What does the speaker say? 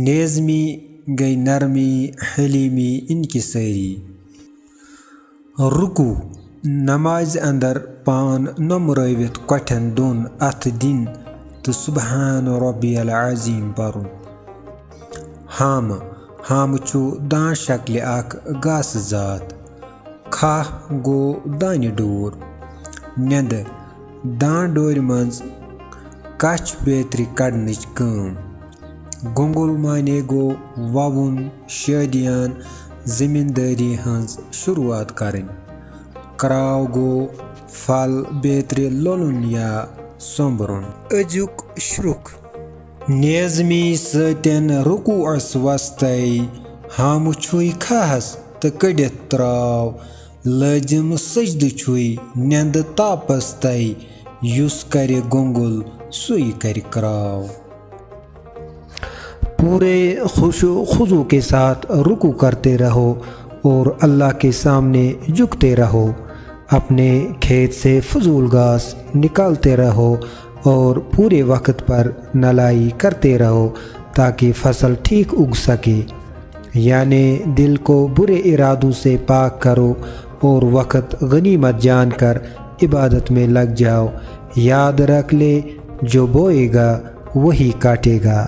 नेज़मी गई नरमी हलीमी इनकी सैरी। रुकू नमाज अंदर पान नमरवित कठन दोन अथ दिन तो सुबहान रब्बियल अज़ीम परुन। हाम छु दान शक्ल अख गास जात। खाह गो दान डोर। नेंद दान डोर मंज कछ बेतरी कड़नच कम। गोंगुल माने गो ववुन शादियान ज़मींदारी हंज शुरुआत करें। कराव गो फल बेतरी लोलुन या सोंबरुन। अजुक श्रुक नेज़मी सतन रुकूअस वस्तई हम छुई खाहस तो कड़ित त्राव। लजिम सजद छुई नेंद तापस तई युस करे गोंगुल सुई करे कराव। पूरे खुशो खुजू के साथ रुकू करते रहो और अल्लाह के सामने झुकते रहो। अपने खेत से फजूल घास निकालते रहो और पूरे वक्त पर नलाई करते रहो ताकि फसल ठीक उग सके। यानी दिल को बुरे इरादों से पाक करो और वक्त गनीमत जानकर इबादत में लग जाओ। याद रख ले जो बोएगा वही काटेगा।